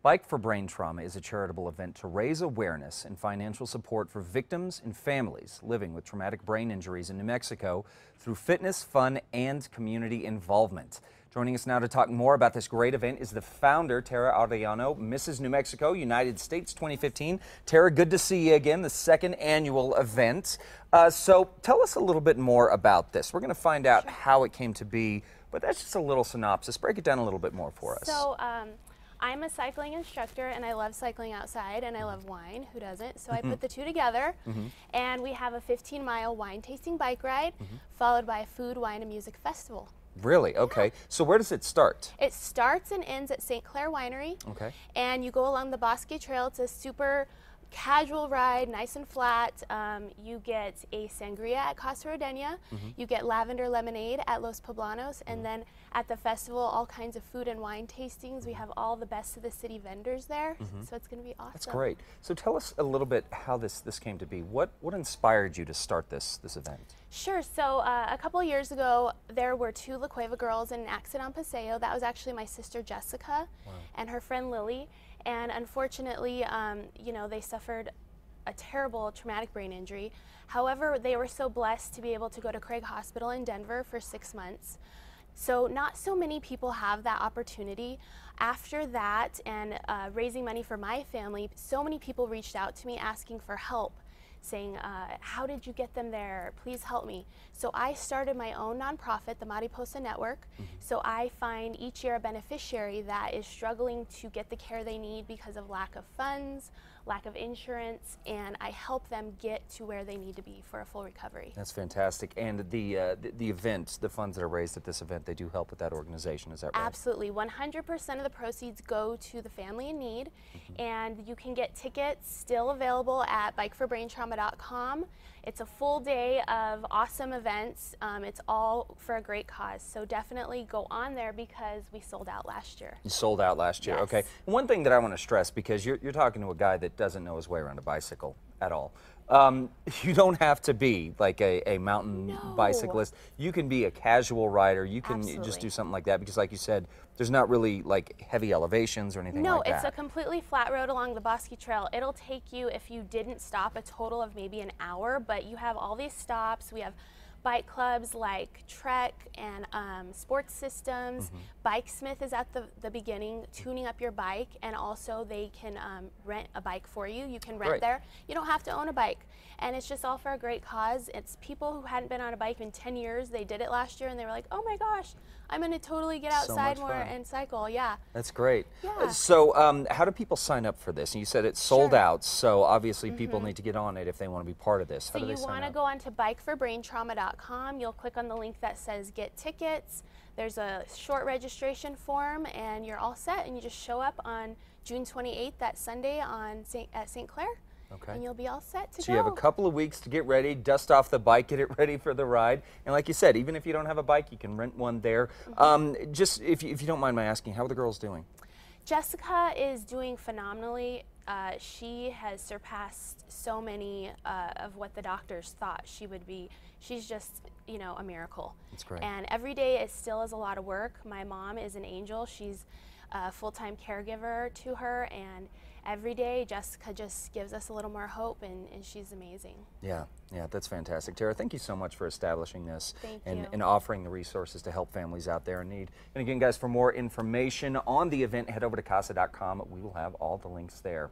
Bike for Brain Trauma is a charitable event to raise awareness and financial support for victims and families living with traumatic brain injuries in New Mexico through fitness, fun, and community involvement. Joining us now to talk more about this great event is the founder, Tara Arellano, Mrs. New Mexico, United States 2015. Tara, good to see you again, the second annual event. So tell us a little bit more about this. We're going to find out how it came to be, but that's just a little synopsis. Break it down a little bit more for us. So, I'm a cycling instructor and I love cycling outside and I love wine. Who doesn't? So I put the two together and we have a 15-mile wine tasting bike ride followed by a food, wine, and music festival. Really? Okay. So where does it start? It starts and ends at St. Clair Winery. Okay. And you go along the Bosque Trail. It's a super casual ride, nice and flat. You get a sangria at Casa Rodena. You get lavender lemonade at Los Poblanos. And then at the festival, all kinds of food and wine tastings. We have all the best of the city vendors there. So it's going to be awesome. That's great. So tell us a little bit how this came to be. What inspired you to start this event? Sure. So a couple of years ago, there were two La Cueva girls in an accident on Paseo. That was actually my sister Jessica and her friend Lily. And unfortunately, you know, they suffered a terrible traumatic brain injury. However, they were so blessed to be able to go to Craig Hospital in Denver for 6 months. So not so many people have that opportunity. After that and raising money for my family, so many people reached out to me asking for help, saying, how did you get them there? Please help me. So I started my own nonprofit, the Mariposa Network. So I find each year a beneficiary that is struggling to get the care they need because of lack of funds, lack of insurance, and I help them get to where they need to be for a full recovery. That's fantastic. And the event, the funds that are raised at this event, they do help with that organization, is that right? Absolutely. 100% of the proceeds go to the family in need, and you can get tickets still available at bikeforbraintrauma.com. It's a full day of awesome events. It's all for a great cause. So definitely go on there because we sold out last year. You sold out last year, yes. Okay. One thing that I want to stress, because you're talking to a guy that doesn't know his way around a bicycle at all. You don't have to be like a mountain bicyclist. You can be a casual rider. You can just do something like that because, like you said, there's not really like heavy elevations or anything like that. No, it's a completely flat road along the Bosque Trail. It'll take you, if you didn't stop, a total of maybe an hour, but you have all these stops. We have bike clubs like Trek and Sports Systems. Bikesmith is at the beginning, tuning up your bike, and also they can rent a bike for you. You can rent there. You don't have to own a bike. And it's just all for a great cause. It's people who hadn't been on a bike in 10 years. They did it last year and they were like, oh my gosh, I'm going to totally get outside more and cycle. Yeah. That's great. Yeah. So how do people sign up for this? And you said it's sold out, so obviously people need to get on it if they want to be part of this. How do they sign up? So you want to go on to bikeforbraintrauma.com. You'll click on the link that says get tickets. There's a short registration form and you're all set, and you just show up on June 28th, that Sunday at St. Clair. Okay. And you'll be all set to go. So you have a couple of weeks to get ready, dust off the bike, get it ready for the ride. And like you said, even if you don't have a bike, you can rent one there. Just if you don't mind my asking, how are the girls doing? Jessica is doing phenomenally. She has surpassed so many of what the doctors thought she would be. She's just, you know, a miracle. That's great. And every day it still is a lot of work. My mom is an angel. She's a full-time caregiver to her, and every day Jessica just gives us a little more hope, and she's amazing. Yeah, that's fantastic. Tara, thank you so much for establishing this and you. offering the resources to help families out there in need. And again, guys, for more information on the event, head over to casa.com. We will have all the links there.